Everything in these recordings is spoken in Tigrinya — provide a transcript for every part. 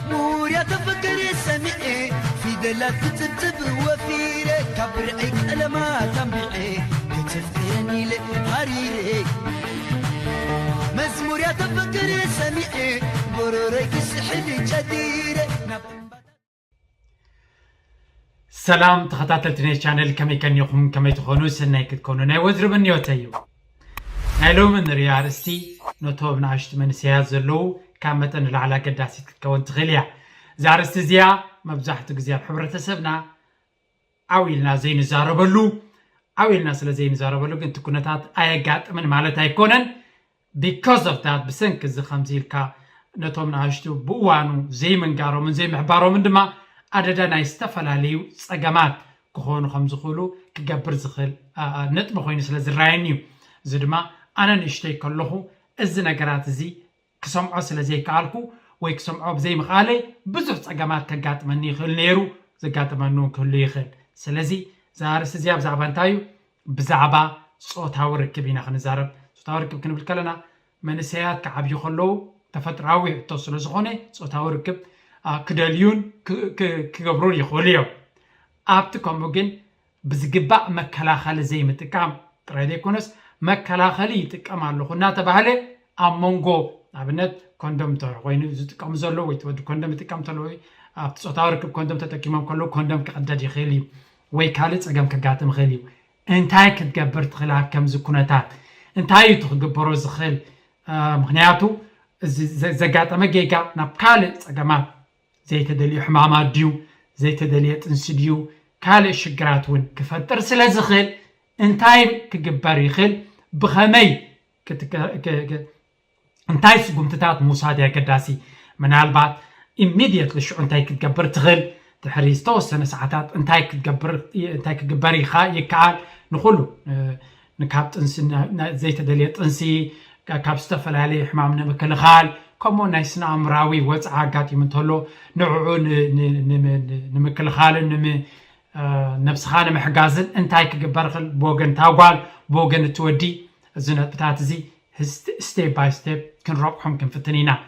مزمور يا تفكر سمعي في دلات تبتب وفيري كبرعي كلمات تنبعي كتفكرني لحريري مزمور يا تفكر سمعي بروريك سحل جديري سلام تخطاتلتني channel كمي كان يخم كمي تخونو سناي كتكونو ناي وزرب النيوتيو هلو من ريارستي نوتوب نعشت من سيازلو كامتن العلا قداسي تكون تغليا زارست زيا مبزحت قزيا بحبرة سبنا عويلنا زين زاربلو عويلنا سلا زين زاربلو كنت كنتات ايقات من مالتا يكونن because of that بسنك زي خمزيلكا نوتوب نعشتو بوانو زي من قارو من زي محبارو من دما عددنا يستفلاليو صقامات كخونو خمزخولو كقبر زخل نتبه خوين سلا زراينيو زدما أنا نشتي كلهو إذن قرات زي كسمعو سلا زي كالكو ويكسمعو بزي مخالي بزوف صقامات كقات مني خل نيرو زقات منو كل يخل سلازي زارس زياب زعبانتايو بزعبا صوتها وركبينا خنزارب صوتها وركب كنبل كلنا من السيات كعبيو خلو تفتراوي توصلو زخوني صوتها وركب كداليون كقبرون يخوليو أبتكم بجن بزقباء مكلاخل زي متكام ترى كونس مكلاخلي تكام على خنا تبعله أمونجو عبنت كوندوم تر وين زتكام زلوا ويتود كوندوم تكام تلوي أبتصارك كوندوم تتكيمام كله كوندوم كقدر يخلي ويكالت أجمع كقاتم خليو أنتاي كتجبرت خلا كم زكونتات أنتاي تجبروا زخل مغنياتو زقاتم جيجا نبكالت أجمع زي تدلي حمامات ديو زي تدليت انسديو كالي شجراتون كفتر سلا زخل انتاي كجبار يخل بخمي انتاي سقمتات موساد يا قداسي من البعض immediately شو انتاي كتجبر تغل تحريز توسن ساعات انتاي كجبار يخا يكال نقولو نكابت انسن زي تدليت انسي كابستفل عليه حمامنا مكلخال كمو نايسنا امراوي وصعا قاتي منتلو نوعو نمكل خالن نفس خانه محجازن انتاي كجبرخل بوغن تاوغال بوغن تودي زنات بتاعت زي ستيب باي ستيب كنروحهم كنفتنينا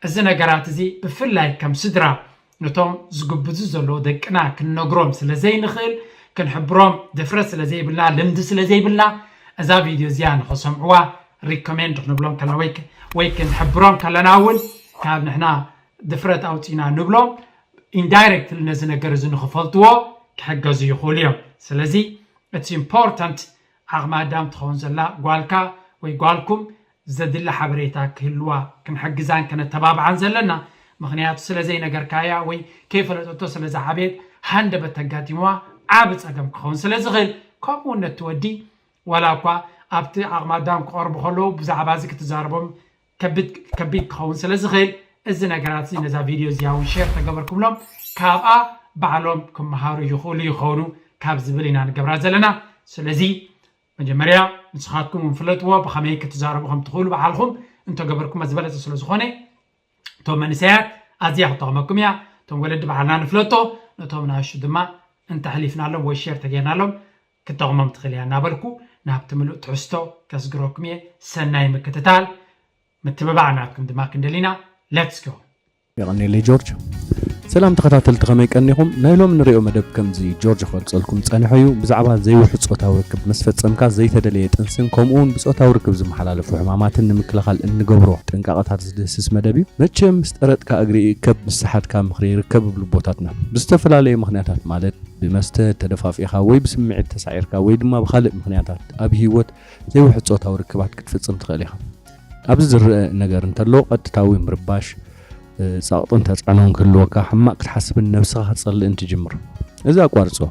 الزنا قرات زي بفلاي كم سدرا نتوم زغبزو زلو دقنا كنغروم سلازي نخل كنحبروم دفرس سلازي بلا لمد سلازي بلا ازا فيديو زيان خصمعوا ريكومند نبلوم كلا ويكن حبروم كلا ناول كاب نحنا دفرت اوتينا نبلوم indirect لنزنا قرزن خفلتوا كحقزو يخوليو سلازي it's important عغما دام تخون زلا قوالكا ويقوالكم زدل حبريتا كهلوا كن حقزان كان تبابعان زلنا مغنيات سلازي نقر كايا وي كيف لتوتو سلازي حبيت هند بتقاتيموا عابت اقم كخون سلازي غيل كومون نتودي ولا كوا أبتي عغما دام قرب خلو بزعبازي كتزاربهم كبيت خون سلازي غيل إذن قراتي نزا فيديو زياون شير تقبركم لهم كابا بعلوم كم مهارو يخولي يخونو كاب زبلينا نقبرات زلنا سلازي مجمريا نسخاتكم منفلتوا بخمي كتزاربهم تخولوا بعالهم انتو قبركم مزبلة سلازي خوني تو منسيات أزيح طغمكم يا تو ولد بعلنا نفلتو نتو مناشو دما انت حليفنا لهم وشير تقينا لهم كتغمم تخليها نابلكو نابتملو تعستو كسقروكمية سناي مكتتال متببعناتكم دماك اندلينا let's go يغني لي جورج سلام تخاتل تغميك أنيهم نايلوم نريو مدب كمزي جورج خلصلكم تسانحيو بزعبا زي وحد صوتا وركب مسفت سمكا زي تدليت انسن كومون بصوتا وركب زي محلالف وحمامات نمكلخال انقبرو تنقاقات زدسس مدبي متشم مستقرت كأقري كب مساحات كامخري ركب بلبوتاتنا بستفلالي مخنياتات مالت بمست تدفاف إخا وي بسمع التسعيركا وي دما بخالق مخنياتات أبهيوت زي وحد صوتا وركبات كتفتسم تغليها أبزر نقر انتلو قد تاوي مرباش ساقطن تسعنون كلوكا حماق تحسب النفسها تصل انت جمر إذا أقوارصو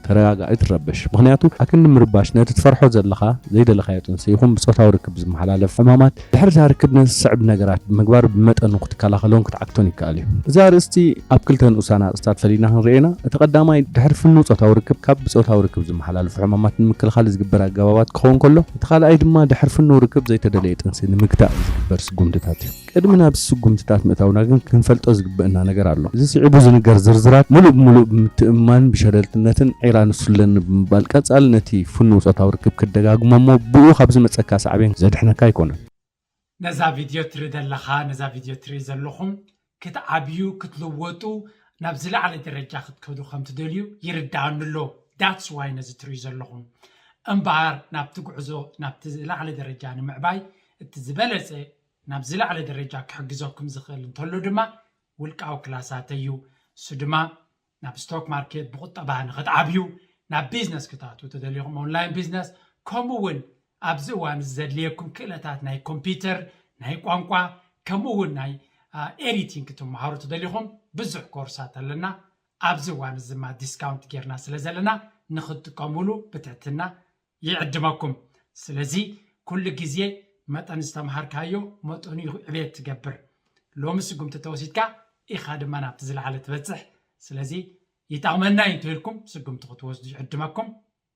تراغا يتربش مخنياتو أكن مرباش نات تفرحو زلخا زي دلخا يتنسي يخون بصوتا وركب زي محلالف حمامات بحرزها ركبنا صعب نقرات بمقبار بمتأنو كتكالا خلون كتعكتوني كالي إذا رستي أبكلتن أسانا استاد فلينا هنرينا تقدامي دحرف النو صوتا وركب كاب بصوتا وركب زي محلالف حمامات نمكل خالص قبرا قبابات كخون كله تخال أيد ما دحرف النو ركب زي تدليت انسي نمكتا زقبر سقوم تتاتي قدمنا بسقوم تتات متاونا كنفلتو زقبئنا نقر الله إذا سيعبو زنقر زرزرات ملو بمتأمان بشرلتنتن عيران سلن بالقص النتي فنو صوتا وركب كدغاغمو بو خبز مصكا صعبين زدحنا كايكون نزا فيديو تري دلخا نزا فيديو تري زلخم ክትዓብዩ ክትለወጡ ናብ ዝለዓለ ደረጃ ክትከዱ ከም ትደልዩ ይርዳእንሎ that's why ነዚ ትሪኡ ዘለኹም እምበኣር ናብቲ ጉዕዞ ናብቲ ዝለዓለ ደረጃ ንምዕባይ እቲ ዝበለፀ ናብ ዝለዓለ ደረጃ ክሕግዘኩም ዝኽእል እንተሎ ድማ ውልቃዊ ክላሳት እዩ እሱ ድማ ናብ ስቶክ ማርኬት ብቁጠባ ንኽትዓብዩ ናብ ቢዝነስ ክትኣትዉ ተደልዩኹም ኦንላይን ቢዝነስ ከምኡውን ኣብዚ እዋን ዘድልየኩም ክእለታት ናይ ኮምፒውተር ናይ ቋንቋ ከምኡውን ናይ ኤዲቲንግ ክትመሃሩ ተደልዩኹም ብዙሕ ኮርሳት ኣለና ኣብዚ እዋን እዚ ድማ ዲስካውንት ጌርና ስለ ዘለና ንኽትጥቀምሉ ብትሕትና ይዕድመኩም ስለዚ ኩሉ ግዜ መጠን ዝተምሃርካዮ መጠኑ ዕብየት ትገብር ሎሚ ስጉምቲ ተወሲድካ ኢኻ ድማ ናብቲ ዝለዓለ ትበፅሕ ስለዚ ይጠቕመና እንትልኩም ስጉምቲ ክትወስዱ ይዕድመኩም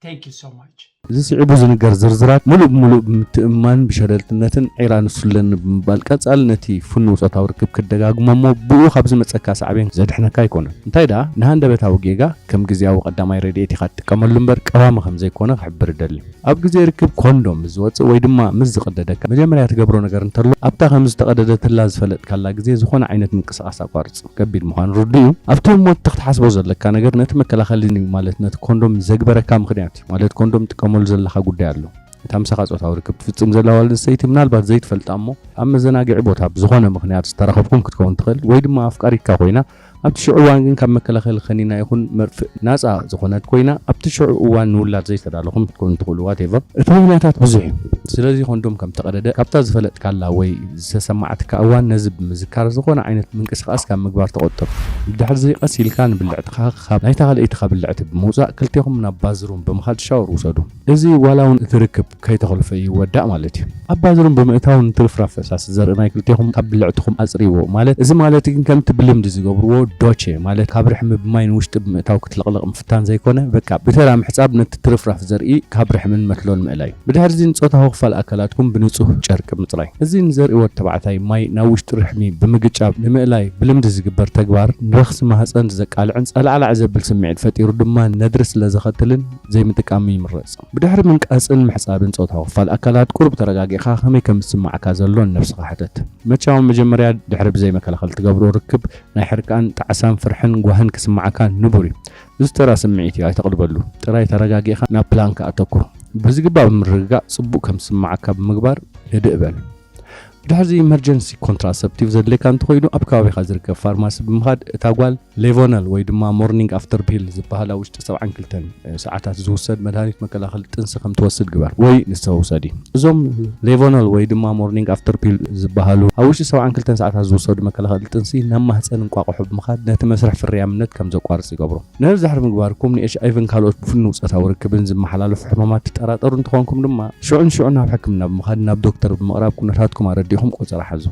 thank you so much እዚ ስዒቡ ዝንገር ዝርዝራት ሙሉእ ብምትእማን ብሸለልትነትን ዒራ ንሱለን ብምባል ቀጻሊ ነቲ ፍኑ ፆታዊ ርክብ ክደጋግሞ እሞ ብኡ ካብ ዝመፀካ ሳዕቤን ዘድሕነካ ኣይኮነን እንታይ ዳ ንሃንደበታዊ ጌጋ ከም ግዜያዊ ቀዳማይ ረድኤት ኢኻ ትጥቀመሉ እምበር ቀዋሚ ከም ዘይኮነ ክሕብር ይደሊ ኣብ ግዜ ርክብ ኮንዶም ዝወፅእ ወይ ድማ ምስ ዝቕደደካ መጀመርያ ትገብሮ ነገር እንተሎ ኣብታ ከም ዝተቐደደትላ ዝፈለጥካላ ግዜ ዝኾነ ዓይነት ምንቅስቓስ ኣቋርፅ ከቢድ ምዃኑ ርዱ እዩ ኣብቲ ሞት ክትሓስቦ ዘለካ ነገር ነቲ መከላኸሊ ማለት ነቲ ኮንዶም ዘግበረካ ምክንያት ማለት ኮንዶም ጥቀመሉ ዘለካ ጉዳይ ኣሎ እታ ምሳኻ ፆታዊ ርክብ ትፍፅም ዘላ ዋል ሰይቲ ምናልባት ዘይትፈልጣ እሞ ኣብ መዘናግዒ ቦታ ብዝኾነ ምክንያት ዝተረኸብኩም ክትከውን ትኽእል ወይ ድማ ኣፍቃሪካ ኮይና ኣብቲ ሽዑ እዋን ግን ካብ መከላኸሊ ኸኒና ይኹን መርፍእ ናፃ ዝኾነት ኮይና ኣብቲ ሽዑ እዋን ንውላድ ዘይተዳለኹም ክትከውን ትኽእሉ ዋቴቨር እቲ ምክንያታት ብዙሕ እዩ ስለዚ ኮንዶም ከም ተቐደደ ካብታ ዝፈለጥካላ ወይ ዝተሰማዓትካ እዋን ነዚ ብምዝካር ዝኾነ ዓይነት ምንቅስቓስ ካብ ምግባር ተቆጠብ ብድሕሪ ዘይቀስ ኢልካ ንብልዕትኻ ካብ ናይታ ካልአይትኻ ብልዕቲ ብምውፃእ ክልቲኹም ናብ ባዝሩም ብምኻድ ሻወር ውሰዱ እዚ ዋላ እውን እቲ ርክብ ከይተኸልፈ ይወዳእ ማለት እዩ ኣብ ባዝሩም ብምእታው ንትርፍራፍ ፈሳሲ ዘርኢ ናይ ክልቲኹም ካብ ብልዕትኹም ኣፅሪዎ ማለት እዚ ማለት ግን ከምቲ ብልምዲ ዝገብርዎ ዶቼ ማለት ካብ ርሕሚ ብማይን ውሽጢ ብምእታው ክትለቕለቕ ምፍታን ዘይኮነ በቃ ብተራ ምሕፃብ ነቲ ትርፍራፍ ዘርኢ ካብ ርሕምን መትሎን ምእላይ ብድሕሪ እዚ ንፆታዊ ክፋል ኣካላትኩም ብንጹህ ጨርቂ ምፅራይ እዚ ንዘርእዎ ተባዕታይ ማይ ናብ ውሽጢ ርሕሚ ብምግጫብ ንምእላይ ብልምዲ ዝግበር ተግባር ንረኽሲ ማህፀን ዘቃልዕን ጸላዕላዕ ዘብል ስምዒት ፈጢሩ ድማ ነድሪ ስለ ዘኸትልን ዘይምጥቃሚ ይምረፅ ብድሕሪ ምንቃፅን ምሕፃብን ፆታዊ ክፋል ኣካላት ቁርብ ተረጋጊዕካ ከመይ ከም ዝስማዓካ ዘሎን ነፍስኻ ሕተት መቻውን መጀመርያ ድሕሪ ብዘይ መከላኸሊ ትገብሮ ርክብ ናይ ሕርቃን ጣዕሳን ፍርሕን ጓህን ክስማዓካ ንቡር እዩ እዚ ተራ ስምዒት እዩ ኣይተቕልበሉ ጥራይ ተረጋጊዕካ ናብ ፕላንካ ኣተኩር ብዝግባእ ብምርግጋእ ፅቡቅ ከም ዝስማዓካ ብምግባር እድእ በል ድሕዚ ኢመርጀንሲ ኮንትራሰፕቲቭ ዘድልየካ እንተኮይኑ ኣብ ከባቢኻ ዝርከብ ፋርማሲ ብምኻድ እታ ጓል ሌቮነል ወይ ድማ ሞርኒንግ ኣፍተር ፒል ዝበሃላ ውሽጢ 72 ሰዓታት ዝውሰድ መድሃኒት መከላኸሊ ጥንሲ ከም ትወስድ ግበር ወይ ንስተውሰዲ እዞም ሌቮነል ወይ ድማ ሞርኒንግ ኣፍተር ፒል ዝበሃሉ ኣብ ውሽጢ 72 ሰዓታት ዝውሰዱ መከላኸሊ ጥንሲ ናብ ማህፀን እንቋቑሖ ብምኻድ ነቲ መስርሕ ፍርያምነት ከም ዘቋርፅ ይገብሮ ነዚ ዛሕሪ ምግባርኩም ንኤችኣይቪን ካልኦት ብፍኑው ፆታዊ ርክብን ዝመሓላለፉ ሕማማት ትጠራጠሩ እንትኾንኩም ድማ ሽዑን ናብ ሕክምና ብምኻድ ናብ ዶክተር ብምቕራብ ኩነታትኩም ኣረዲኹም ቆፅራ ሓዙ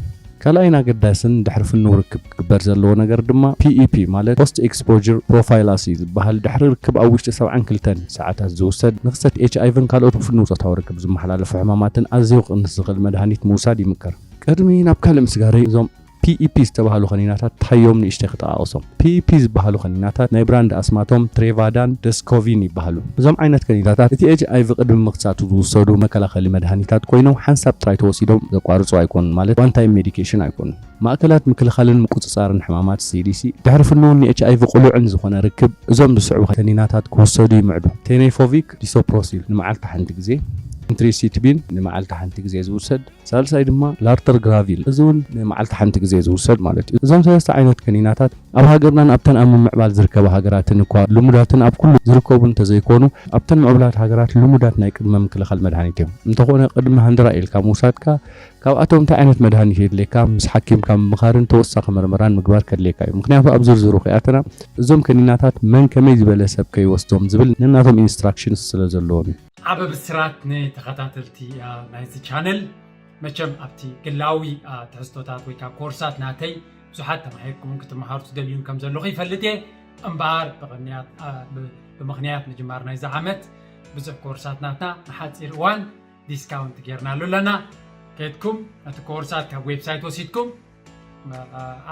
ካልኣይን ኣገዳስን ድሕሪ ፍኑው ርክብ ክግበር ዘለዎ ነገር ድማ PEP ማለት ፖስት ኤክስፖዠር ፕሮፋይላሲ ዝበሃል ድሕሪ ርክብ ኣብ ውሽጢ 72 ሰዓታት ዝውሰድ ንክሰት ኤችኣይቪን ካልኦት ብፍኑው ፆታዊ ርክብ ዝመሓላለፉ ሕማማትን ኣዝዩ ቅንስ ዝኽእል መድሃኒት ምውሳድ ይምከር ቅድሚ ናብ ካልእ ምስጋሪ እዞም PEP ዝተባሃሉ ኸኒናታት ታዮም ንእሽተይ ክጠቃቅሶም PEP ዝበሃሉ ኸኒናታት ናይ ብራንድ ኣስማቶም ትሬቫዳን ደስኮቪን ይበሃሉ እዞም ዓይነት ኸኒናታት እቲ HIV ቅድሚ ምኽሳቱ ዝውሰዱ መከላኸሊ መድሃኒታት ኮይኖም ሓንሳብ ጥራይ ተወሲዶም ዘቋርፁ ኣይኮኑን ማለት ዋን ታይም ሜዲኬሽን ኣይኮኑን ማእከላት ምክልኻልን ምቁፅፃርን ሕማማት CDC ድሕሪ ፍኑውን ንኤችኣይቪ ቁሉዕን ዝኾነ ርክብ እዞም ዝስዕቡ ኸኒናታት ክውሰዱ ይምዕዱ ቴኔፎቪክ ዲሶፕሮሲል ንመዓልቲ ሓንቲ ግዜ ትሪሲቲቢን ንመዓልቲ ሓንቲ ግዜ ዝውሰድ ሳልሳይ ድማ ላርተር ግራቪል እዚ እውን ንመዓልቲ ሓንቲ ግዜ ዝውሰድ ማለት እዩ እዞም ሰለስተ ዓይነት ከኒናታት ኣብ ሃገርናን ኣብተን ኣብ ምዕባል ዝርከባ ሃገራትን እኳ ልሙዳትን ኣብ ኩሉ ዝርከቡ እንተዘይኮኑ ኣብተን ምዕቡላት ሃገራት ልሙዳት ናይ ቅድመ ምክልኻል መድሃኒት እዮም እንተኾነ ቅድሚ ሃንድራ ኢልካ ምውሳድካ ካብኣቶም እንታይ ዓይነት መድሃኒት የድልየካ ምስ ሓኪምካ ምምኻርን ተወሳኺ ምርመራን ምግባር ከድልየካ እዩ ምክንያቱ ኣብ ዝርዝሩ ኽኣተና እዞም ከኒናታት መን ከመይ ዝበለ ሰብ ከይወስዶም ዝብል ነናቶም ኢንስትራክሽንስ ስለ ዘለዎም እዩ ዓበ ብስራት ንተኸታተልቲ ናይዚ ቻነል መቸም ኣብቲ ግላዊ ትሕዝቶታት ወይ ከዓ ኮርሳት ናተይ ብዙሓት ተማሂርኩም ክትመሃሩ ትደልዩን ከም ዘለኹ ይፈልጥ እየ እምበኣር ብምኽንያት ምጅማር ናይዚ ዓመት ብዙሕ ኮርሳት ናትና ንሓፂር እዋን ዲስካውንት ጌርናሉ ኣለና ከድኩም ነቲ ኮርሳት ካብ ዌብሳይት ወሲድኩም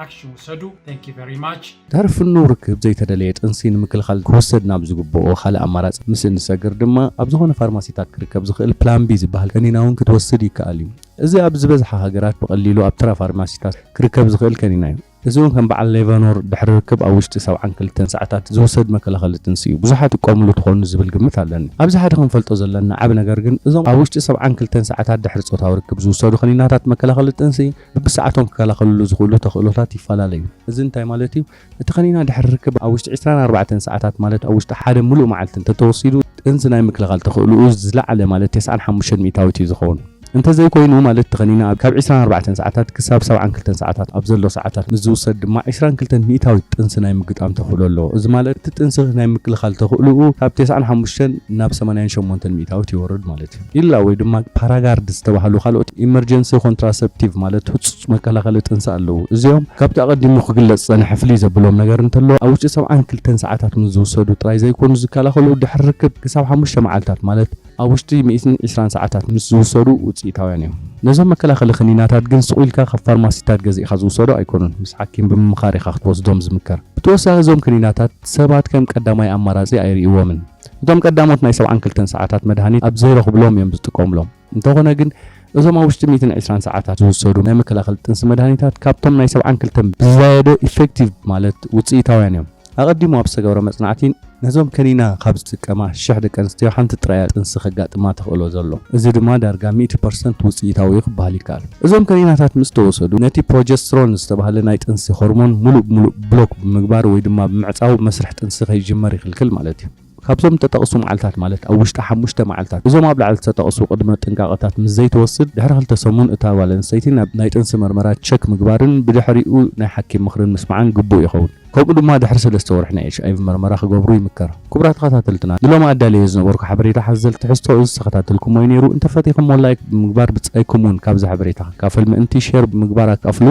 አክሽን ወሰዱ thank you very much ድሕሪ ፍኑው ርክብ ዘይተደለየ ጥንሲ ንምክልኻል ክወሰድ ናብ ዝግብኦ ካልእ ኣማራፂ ምስ እንሰግር ድማ ኣብ ዝኾነ ፋርማሲታት ክርከብ ዝኽእል ፕላን ቢ ዝበሃል ከኒና እውን ክትወስድ ይከኣል እዩ እዚ ኣብ ዝበዝሓ ሃገራት ብቐሊሉ ኣብ ተራ ፋርማሲታት ክርከብ ዝኽእል ከኒና እዩ እዚውን ከም በዓል ሌቫኖር ድሕሪ ርክብ ኣብ ውሽጢ 72 ሰዓታት ዝወሰድ መከላኸሊ ጥንሲ እዩ ብዙሓት ይቆምሉ ትኾኑ ዝብል ግምት ኣለኒ ኣብዚ ሓደ ክንፈልጦ ዘለና ዓብ ነገር ግን እዞም ኣብ ውሽጢ 72 ሰዓታት ድሕሪ ፆታዊ ርክብ ዝወሰዱ ክኒናታት መከላኸሊ ጥንሲ ብሰዓቶም ክከላኸልሉ ዝኽእሉ ተኽእሎታት ይፈላለዩ እዚ እንታይ ማለት እዩ እቲ ክኒና ድሕሪ ርክብ ኣብ ውሽጢ 24 ሰዓታት ማለት ኣብ ውሽጢ ሓደ ሙሉእ መዓልቲ እንተተወሲዱ ጥንሲ ናይ ምክልኻል ተኽእልኡ ዝለዓለ ማለት 95 ሚእታዊት እዩ ዝኸውን انت زي كوينو مالت تغنينا كاب 24 ساعات كساب 72 ساعات ابزلو ساعات مزوسد ما 22 ميتاوي تنس ناي مقطام تخلولو از مالت تنس ناي مكلخال تخلو كاب 95 ناب 88 ميتاوي يورد مالت الا وي دما باراغارد استبحلو خالوت ايمرجنسي كونتراسبتيف مالت حص مكلخال تنس الله ازيوم كاب تقدمو خغلص صنح حفلي زبلوم ነገር እንተሎ አውጭ 72 ሰዓታት ምዝውሰዱ ጥራይ ዘይኮኑ ዝከላኸሉ ድሕርክብ ክሳብ 5 መዓልታት ማለት አውሽቲ 120 ሰዓታት ምዝውሰዱ ውጽኢታውያን እዮም ነዞም መከላኸሊ ክኒናታት ግን ስቁልካ ካብ ፋርማሲታት ገዚእካ ዝውሰዱ ኣይኮኑን ምስ ሓኪም ብምምኻር ኢኻ ክትወስዶም ዝምከር ብተወሳኺ እዞም ክኒናታት ሰባት ከም ቀዳማይ ኣማራጺ ኣይርእይዎምን እቶም ቀዳሞት ናይ 72 ሰዓታት መድሃኒት ኣብ ዘይረኽብሎም እዮም ዝጥቀምሎም እንተኾነ ግን እዞም ኣብ ውሽጢ 120 ሰዓታት ዝውሰዱ ናይ መከላኸሊ ጥንሲ መድሃኒታት ካብቶም ናይ 72 ብዝያደ ኢፌክቲቭ ማለት ውጽኢታውያን እዮም ኣቀዲሙ ኣብ ሰገበረ መጽናዕቲ ነዞም ከኒና ካብ ዝጥቀማ ሽሕ ደቂ ኣንስትዮ ሓንቲ ጥራይ ጥንሲ ከጋጥማ ተኽእሎ ዘሎ እዚ ድማ ዳርጋ 100% ውጽኢታዊ ክበሃል ይከኣል እዞም ከኒናታት ምስ ተወሰዱ ነቲ ፕሮጀስትሮን ዝተባሃለ ናይ ጥንሲ ሆርሞን ሙሉእ ብሎክ ብምግባር ወይ ድማ ብምዕጻው መስርሕ ጥንሲ ከይጅመር ይኽልክል ማለት እዩ ካብዞም ተጠቕሱ መዓልታት ማለት ኣብ ውሽጢ 5 መዓልታት እዞም ኣብ ላዕሊ ተጠቕሱ ቅድመ ጥንቃቐታት ምስ ዘይተወስድ ድሕሪ 2 ሰሙን እታ ጓል ኣንስተይቲ ናይ ጥንሲ ምርመራ ቸክ ምግባርን ብድሕሪኡ ናይ ሓኪም ምኽርን ምስማዕን ግቡእ ይኸውን ከምኡ ድማ ድሕሪ 3 ወርሒ ናይ HIV ምርመራ ክገብሩ ይምከር ክቡራት ተኸታተልትና ንሎም ኣዳልየ ዝነበርኩ ሓበሬታ ሓዘል ትሕዝቶ ዝተኸታተልኩም ወይ ነይሩ እንተፈቲኹም ላይክ ብምግባር ብጻይኩምን ካብዚ ሓበሬታ ክካፈል ምእንቲ ሼር ብምግባር ኣካፍሉ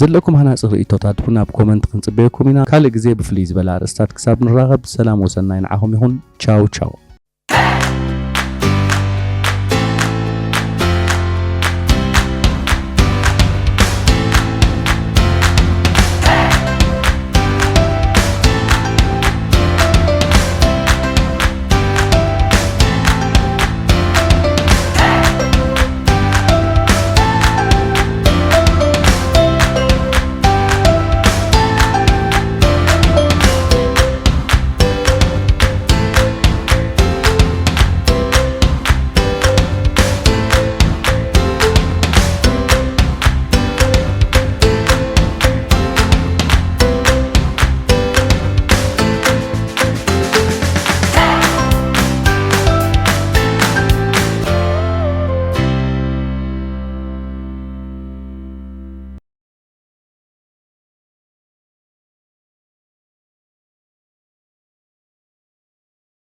ዘለኩም ሃናጽ ርእይቶታት ናብ ኮመንት ክንጽበየኩም ኢና ካልእ ግዜ ብፍልይ ዝበለ ኣርእስታት ክሳብ ንራኸብ ሰላም ወሰናይ ንዓኹም ይኹን ቻው ቻው